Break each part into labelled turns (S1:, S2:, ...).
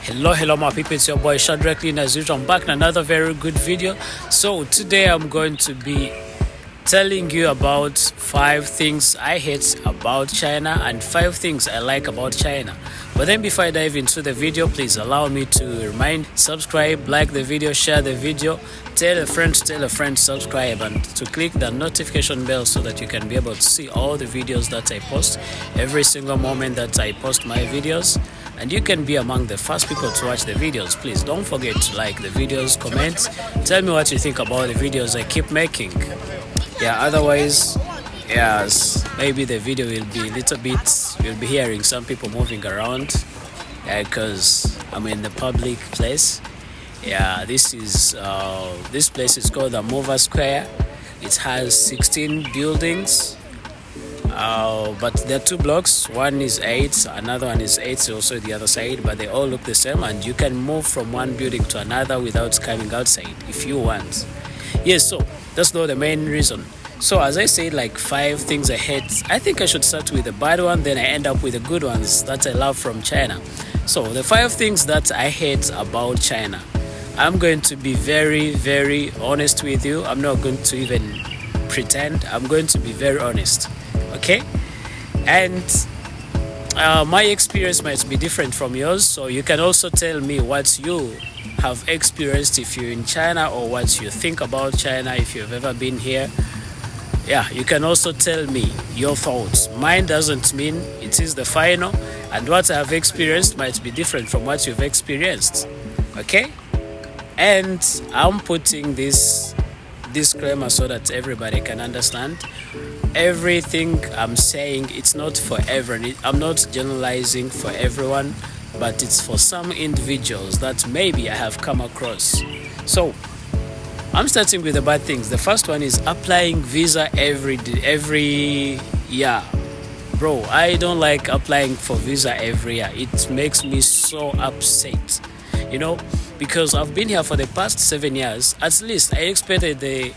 S1: Hello my people, it's your boy Shadrack Lin. As usual, I'm back in another very good video. So today I'm going to be telling you about 5 things I hate about China and 5 things I like about China. But then before I dive into the video, please allow me to remind, subscribe, like the video, share the video, tell a friend, subscribe, and to click the notification bell so that you can be able to see all the videos that I post every single moment that I post my videos. And you can be among the first people to watch the videos. Please don't forget to like the videos, comment, tell me what you think about the videos I keep making. Yeah, otherwise, yes, maybe the video will be a little bit, you'll be hearing some people moving around because I'm in the public place. Yeah, this place is called the Mova Square. It has 16 buildings. But there are 2 blocks. One is 8, another one is 8, also the other side, but they all look the same, and you can move from one building to another without coming outside if you want. Yes, so that's not the main reason. So as I said, like 5 things I hate, I think I should start with the bad one, then I end up with the good ones that I love from China. So the 5 things that I hate about China, I'm going to be very honest with you. I'm not going to even pretend. I'm going to be very honest. Okay, and my experience might be different from yours, so you can also tell me what you have experienced if you're in China, or what you think about China if you've ever been here. Yeah, you can also tell me your thoughts. Mine doesn't mean it is the final, and what I have experienced might be different from what you've experienced. Okay, and I'm putting this disclaimer so that everybody can understand. Everything I'm saying, it's not for everyone. I'm not generalizing for everyone, but it's for some individuals that maybe I have come across. So I'm starting with the bad things. The first one is applying visa every year. Bro, I don't like applying for visa every year. It makes me so upset, because I've been here for the past 7 years. At least I expected the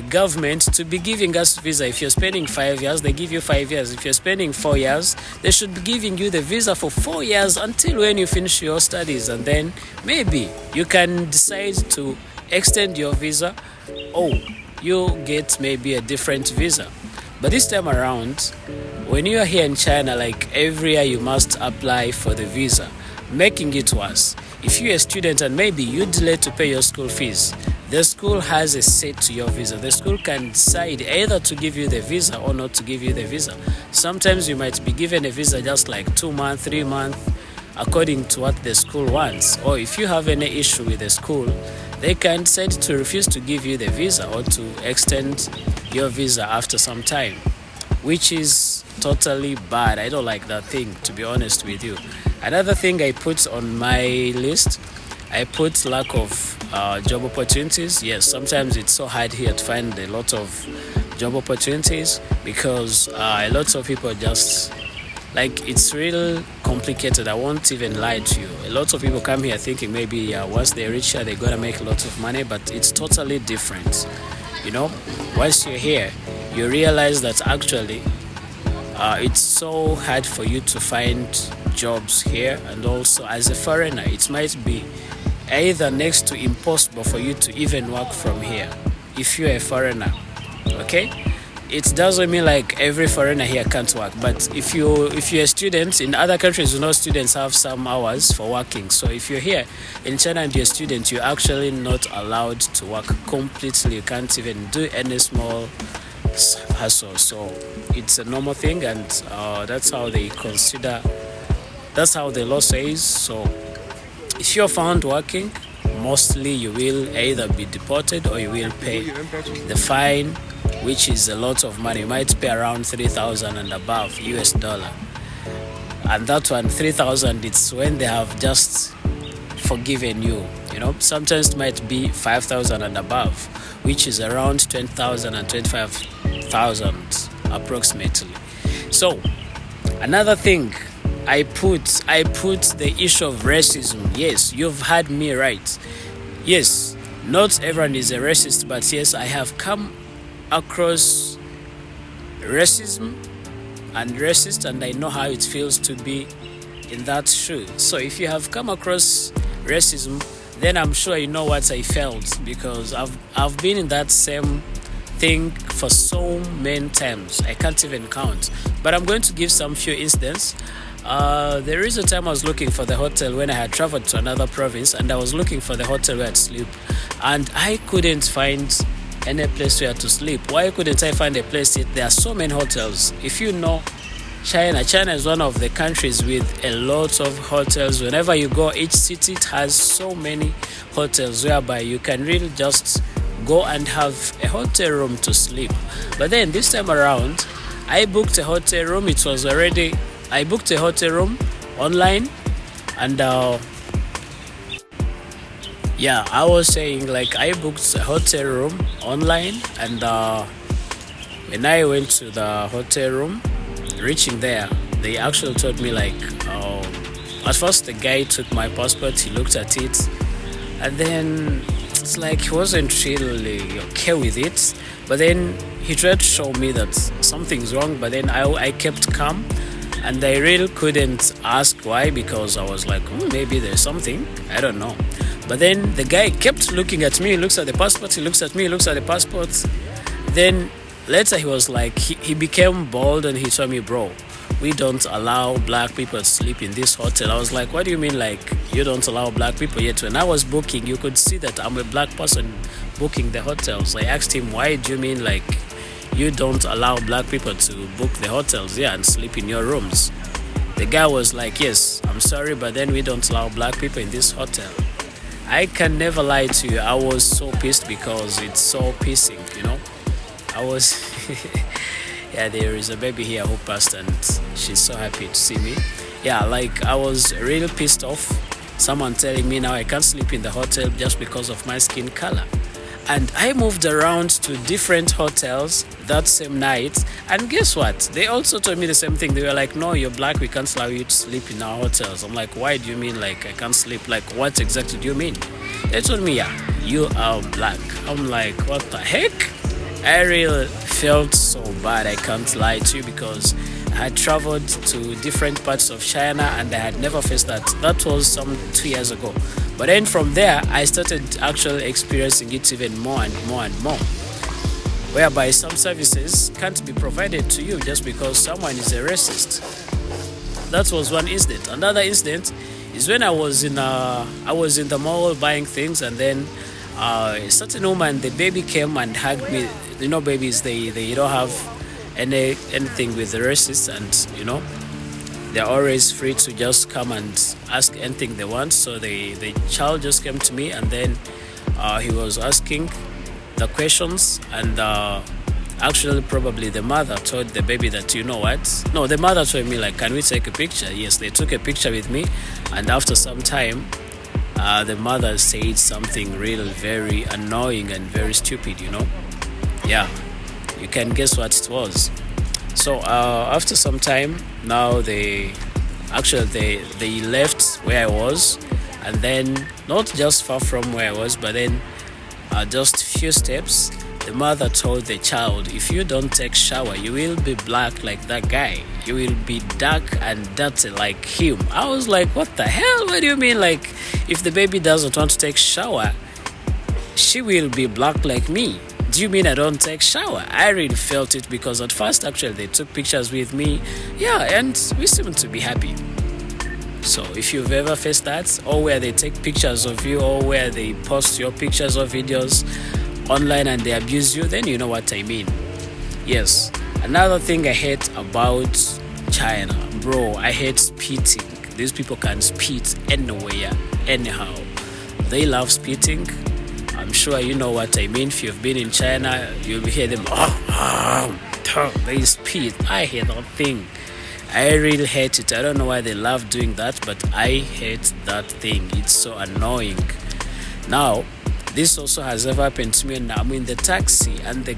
S1: government to be giving us visa. If you're spending 5 years, they give you 5 years. If you're spending 4 years, they should be giving you the visa for 4 years until when you finish your studies, and then maybe you can decide to extend your visa, or you get maybe a different visa. But this time around, when you are here in China, like every year you must apply for the visa, making it worse. If you're a student and maybe you delay to pay your school fees, the school has a say to your visa. The school can decide either to give you the visa or not to give you the visa. Sometimes you might be given a visa just like 2 months, 3 months, according to what the school wants. Or if you have any issue with the school, they can decide to refuse to give you the visa or to extend your visa after some time, which is totally bad. I don't like that thing, to be honest with you. Another thing I put on my list, I put lack of job opportunities. Yes, sometimes it's so hard here to find a lot of job opportunities because a lot of people just, like, it's real complicated. I won't even lie to you. A lot of people come here thinking maybe once they reach here, they're going to make a lot of money, but it's totally different. Once you're here, you realize that actually it's so hard for you to find jobs here, and also as a foreigner it might be either next to impossible for you to even work from here if you're a foreigner. Okay, it doesn't mean like every foreigner here can't work, but if you're a student in other countries, students have some hours for working. So if you're here in China and you're a student, you're actually not allowed to work completely. You can't even do any small hustle. So it's a normal thing, and that's how they consider, that's how the law says. So if you're found working, mostly you will either be deported or you will pay the fine, which is a lot of money. You might pay around 3,000 and above US dollar. And that one, 3,000, it's when they have just forgiven you. Sometimes it might be 5,000 and above, which is around 20,000 and 25,000 approximately. So another thing, I put the issue of racism. Yes, you've heard me right. Yes, not everyone is a racist, but yes, I have come across racism and racist, and I know how it feels to be in that shoe. So if you have come across racism, then I'm sure you know what I felt, because I've been in that same thing for so many times. I can't even count. But I'm going to give some few instances. There is a time I was looking for the hotel when I had traveled to another province, and I was looking for the hotel where I'd sleep, and I couldn't find any place where to sleep. Why couldn't I find a place? There are so many hotels. If you know China is one of the countries with a lot of hotels. Whenever you go, each city it has so many hotels whereby you can really just go and have a hotel room to sleep. But then this time around, I booked a hotel room. I booked a hotel room online, and I was saying, like, I booked a hotel room online, and when I went to the hotel room, reaching there, they actually told me, like, at first the guy took my passport, he looked at it, and then it's like he wasn't really okay with it. But then he tried to show me that something's wrong, but then I kept calm, and I really couldn't ask why, because I was like, maybe there's something, I don't know. But then the guy kept looking at me, he looks at the passport, he looks at me, he looks at the passport. Then later he was like, he became bold, and he told me, bro, we don't allow black people to sleep in this hotel. I was like, what do you mean, like, you don't allow black people? Yet when I was booking, you could see that I'm a black person booking the hotels. I asked him, why do you mean, like, you don't allow black people to book the hotels here and sleep in your rooms? The guy was like, yes, I'm sorry, but then we don't allow black people in this hotel. I can never lie to you, I was so pissed, because it's so pissing, you know. I was there is a baby here who passed, and she's so happy to see me. Like, I was really pissed off. Someone telling me now I can't sleep in the hotel just because of my skin color. And I moved around to different hotels that same night, and guess what? They also told me the same thing. They were like, no, you're black, we can't allow you to sleep in our hotels. I'm like, why do you mean, like, I can't sleep? Like, what exactly do you mean? They told me, you are black. I'm like, what the heck? I really felt so bad, I can't lie to you, because I had traveled to different parts of China and I had never faced that. That was some 2 years ago. But then from there, I started actually experiencing it even more and more and more, whereby some services can't be provided to you just because someone is a racist. That was one incident. Another incident is when I was in the mall buying things, and then a certain woman, the baby came and hugged me. You know, babies, they don't have anything with the racists, and you know, they're always free to just come and ask anything they want. So the child just came to me, and then he was asking the questions, and actually probably the mother told the baby that, you know what, no, the mother told me, like, can we take a picture? Yes, they took a picture with me, and after some time the mother said something really very annoying and very stupid, you know. You can guess what it was. So after some time, now they left where I was, and then not just far from where I was, but then just few steps, the mother told the child, if you don't take shower, you will be black like that guy. You will be dark and dirty like him. I was like, what the hell? What do you mean? Like, if the baby doesn't want to take shower, she will be black like me. Do you mean I don't take shower? I really felt it, because at first actually they took pictures with me, and we seemed to be happy. So if you've ever faced that, or where they take pictures of you, or where they post your pictures or videos online and they abuse you, then you know what I mean. Yes. Another thing I hate about China, bro, I hate spitting. These people can spit anywhere, anyhow. They love spitting. I'm sure you know what I mean. If you've been in China, you'll hear them, they spit. I hate that thing. I really hate it. I don't know why they love doing that, but I hate that thing. It's so annoying. Now, this also has ever happened to me, and I'm in the taxi, and the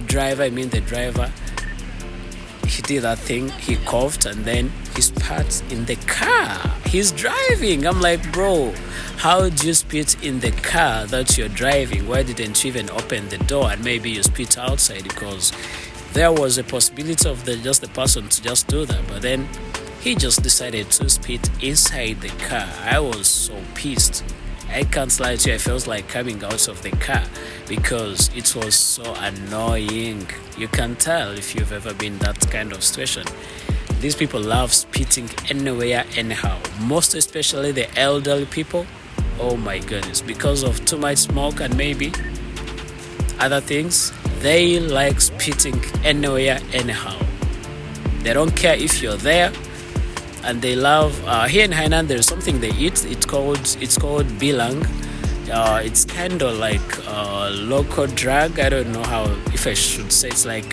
S1: driver, he did that thing, he coughed, and then he spat in the car. He's driving. I'm like, bro, how do you spit in the car that you're driving? Why didn't you even open the door and maybe you spit outside? Because there was a possibility of the person to just do that, but then he just decided to spit inside the car. I was so pissed. I can't lie to you, I felt like coming out of the car because it was so annoying. You can tell if you've ever been in that kind of situation. These people love spitting anywhere, anyhow. Most especially the elderly people. Oh my goodness, because of too much smoke and maybe other things, they like spitting anywhere, anyhow. They don't care if you're there, and they love. Here in Hainan, there's something they eat. It's called bilang. It's kind of like local drug. I don't know how, if I should say, it's like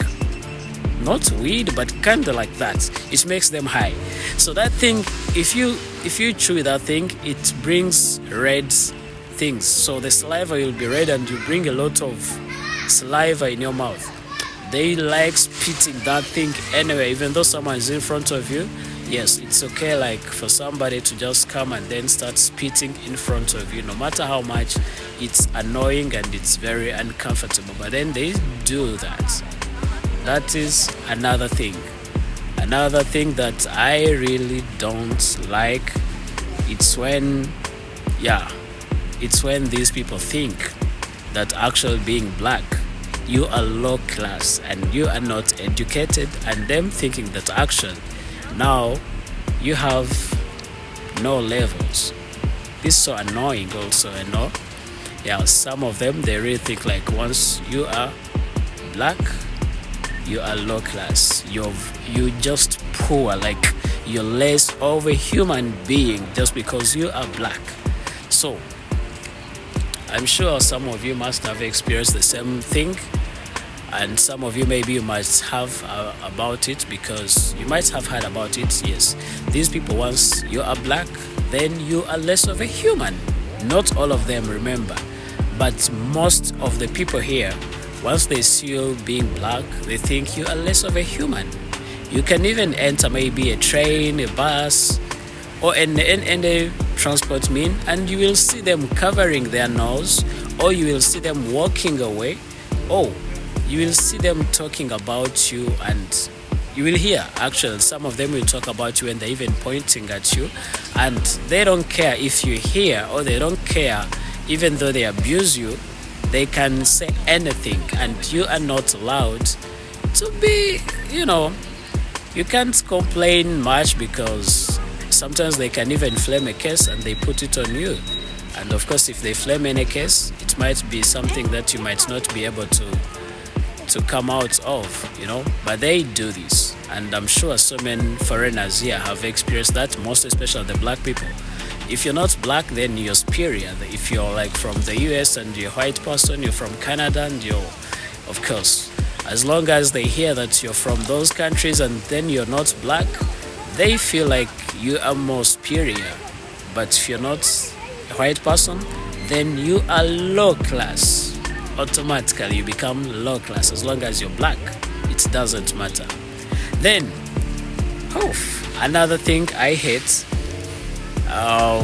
S1: not weed, but kind of like that. It makes them high. So that thing, if you chew that thing, it brings red things. So the saliva will be red, and you bring a lot of saliva in your mouth. They like spitting that thing anyway, even though someone is in front of you. Yes, it's okay like for somebody to just come and then start spitting in front of you, no matter how much it's annoying and it's very uncomfortable, but then they do that. That is another thing that I really don't like. It's when these people think that actually being black, you are low class and you are not educated, and them thinking that actually now you have no levels. This is so annoying also, you know. Yeah, some of them, they really think like once you are black, you are low class. You just poor, like you're less of a human being just because you are black. So I'm sure some of you must have experienced the same thing, and some of you maybe you might have about it, because you might have heard about it. Yes, these people, once you are black, then you are less of a human. Not all of them, remember, but most of the people here, once they see you being black, they think you are less of a human. You can even enter maybe a train, a bus, or any transport mean, and you will see them covering their nose, or you will see them walking away, or you will see them talking about you, and you will hear actually some of them will talk about you and they're even pointing at you, and they don't care if you hear, or they don't care even though they abuse you. They can say anything, and you are not allowed to be, you can't complain much, because sometimes they can even flame a case and they put it on you. And of course, if they flame any case, it might be something that you might not be able to come out of, but they do this. And I'm sure so many foreigners here have experienced that, most especially the black people. If you're not black, then you're superior. If you're like from the US and you're a white person, you're from Canada, and you're, of course, as long as they hear that you're from those countries and then you're not black, they feel like you are more superior. But if you're not a white person, then you are low class. Automatically you become low class. As long as you're black, it doesn't matter. Then another thing I hate, I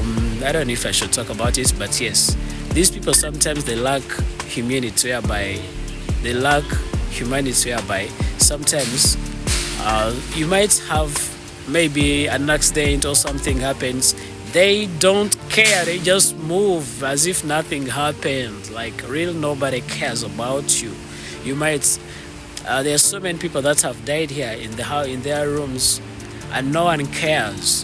S1: don't know if I should talk about it, but yes, these people sometimes they lack humanity, whereby sometimes you might have maybe an accident or something happens. They don't care. They just move as if nothing happened. Like real nobody cares about you. You might there are so many people that have died here in their rooms, and no one cares,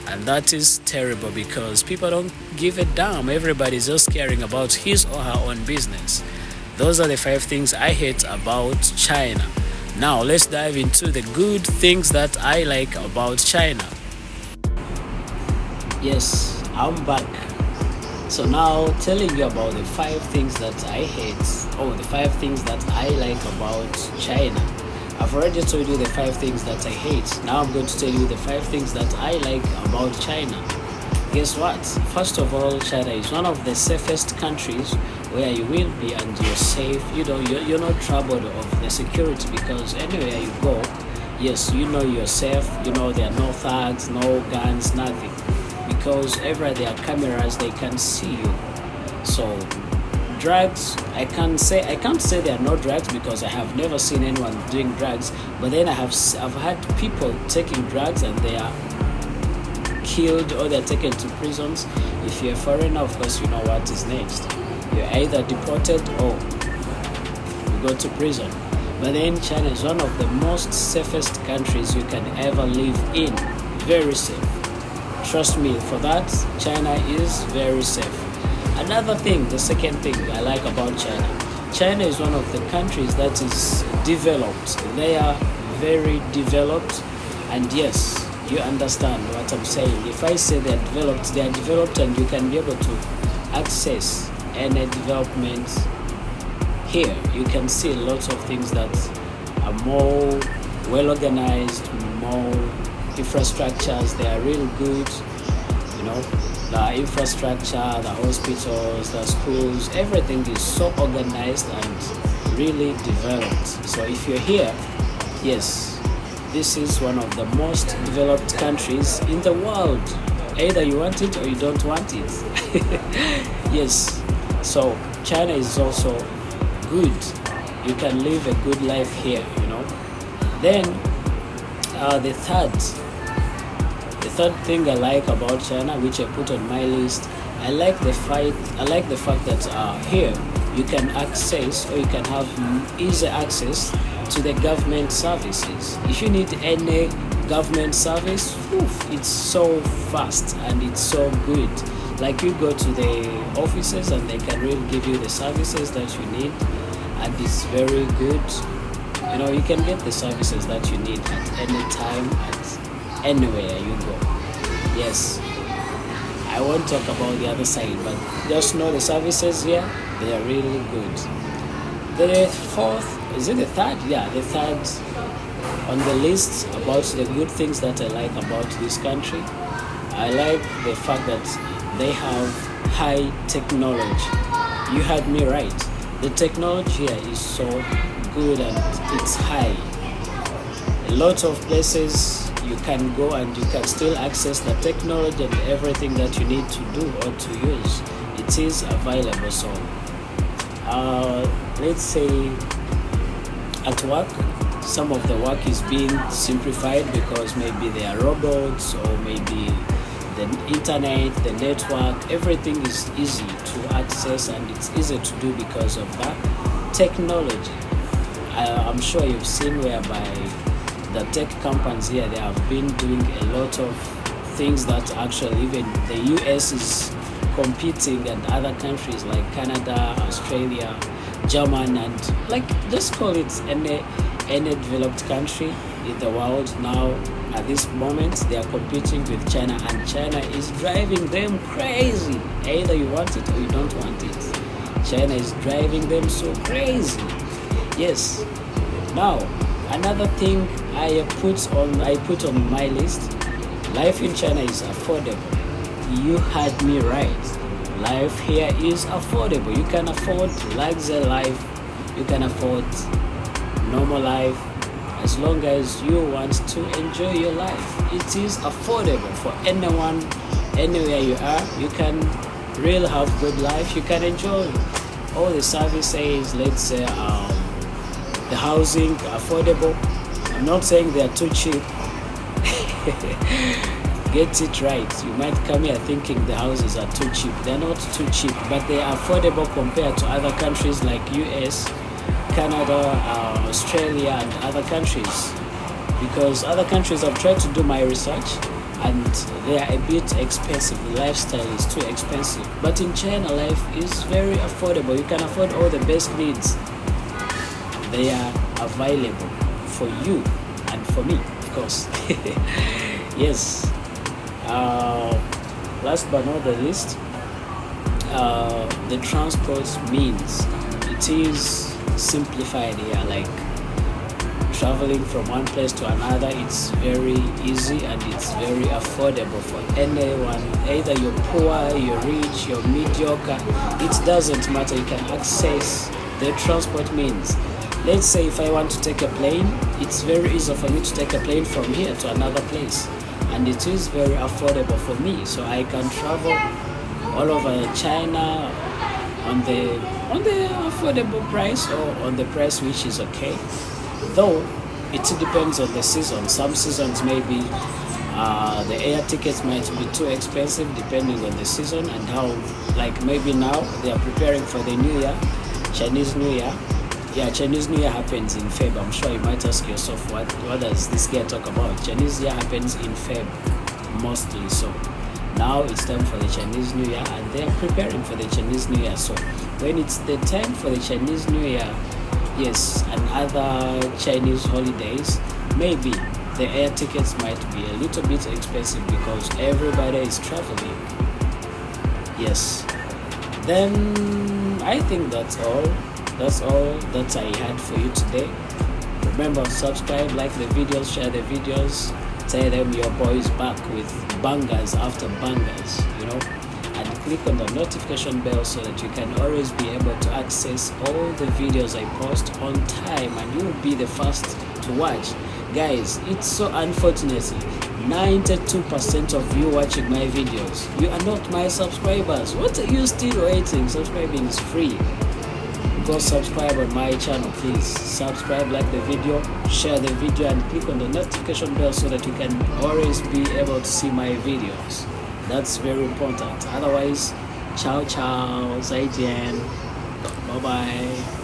S1: and that is terrible, because people don't give a damn. Everybody's just caring about his or her own business. Those are the 5 things I hate about China. Now let's dive into the good things that I like about China. Yes, I'm back. So now telling you about the 5 things that I hate, or the 5 things that I like about China. I've already told you the 5 things that I hate. Now I'm going to tell you the 5 things that I like about China. Guess what? First of all, China is one of the safest countries where you will be and you're safe. You're not troubled of the security, because anywhere you go, yes, you're safe. There are no thugs, no guns, nothing, because everywhere there are cameras, they can see you. So Drugs, I can't say there are no drugs because I have never seen anyone doing drugs. But then I've had people taking drugs and they are killed or they're taken to prisons. If you're a foreigner, of course, you know what is next. You're either deported or you go to prison. But then China is one of the most safest countries you can ever live in. Very safe. Trust me, for that, China is very safe. Another thing, the second thing I like about China is one of the countries that is developed. They are very developed, and yes, you understand what I'm saying. If I say they are developed and you can be able to access any development here. You can see lots of things that are more well organized, more infrastructures, they are real good, you know. The infrastructure, the hospitals, the schools, everything is so organized and really developed. So if you're here, yes, this is one of the most developed countries in the world. Either you want it or you don't want it. Yes, so China is also good. You can live a good life here, you know. Then the third thing I like about China, which I put on my list, I like the fact that here you can access, or you can have easy access to the government services. If you need any government service, it's so fast and it's so good. Like you go to the offices and they can really give you the services that you need, and it's very good. You know, you can get the services that you need at any time, at anywhere you go. Yes, I won't talk about the other side, but just know the services here, they are really good. The fourth, is it the third? Yeah, the third on the list about the good things that I like about this country. I like the fact that they have high technology. You heard me right. The technology here is so good and it's high. A lot of places you can go and you can still access the technology and everything that you need to do or to use. It is available. So let's say at work, some of the work is being simplified because maybe there are robots, or maybe the internet, the network, everything is easy to access and it's easy to do because of that technology. I'm sure you've seen whereby the tech companies here, they have been doing a lot of things that actually even the US is competing, and other countries like Canada, Australia, Germany, and like just call it any developed country in the world now. At this moment, they are competing with China, and China is driving them crazy. Either you want it or you don't want it. China is driving them so crazy. Yes. Now, another thing I put on my list, life in China is affordable. You heard me right. Life here is affordable. You can afford luxury life. You can afford normal life. As long as you want to enjoy your life, it is affordable for anyone, anywhere you are. You can really have good life. You can enjoy all the services. Let's say the housing affordable. I'm not saying they are too cheap. Get it right. You might come here thinking the houses are too cheap. They're not too cheap, but they are affordable compared to other countries like US, Canada, Australia, and other countries. Because other countries, I've tried to do my research, and they are a bit expensive. The lifestyle is too expensive. But in China, life is very affordable. You can afford all the basic needs. They are available for you and for me, of course. Yes. Last but not the least, the transport means. It is simplified here, like traveling from one place to another. It's very easy and it's very affordable for anyone. Either you're poor, you're rich, you're mediocre, it doesn't matter. You can access the transport means. Let's say if I want to take a plane, it's very easy for me to take a plane from here to another place, and it is very affordable for me. So I can travel all over China, on the affordable price, or on the price which is okay. Though it depends on the season. Some seasons maybe the air tickets might be too expensive depending on the season and how, like maybe now they are preparing for the New Year, Chinese New Year. Yeah, Chinese New Year happens in Feb. I'm sure you might ask yourself, what does this guy talk about? Chinese Year happens in Feb, mostly. So now it's time for the Chinese New Year, and they are preparing for the Chinese New Year. So when it's the time for the Chinese New Year, yes, and other Chinese holidays, maybe the air tickets might be a little bit expensive because everybody is traveling. Yes. Then I think that's all that I had for you today. Remember, subscribe, like the videos, share the videos, tell them your boy is back with bangers after bangers, and click on the notification bell so that you can always be able to access all the videos I post on time, and you will be the first to watch. Guys, it's so unfortunate, 92% of you watching my videos, you are not my subscribers. What are you still waiting? Subscribing is free. Go subscribe on my channel, please. Subscribe, like the video, share the video, and click on the notification bell so that you can always be able to see my videos. That's very important. Otherwise, ciao ciao, 再见, bye bye.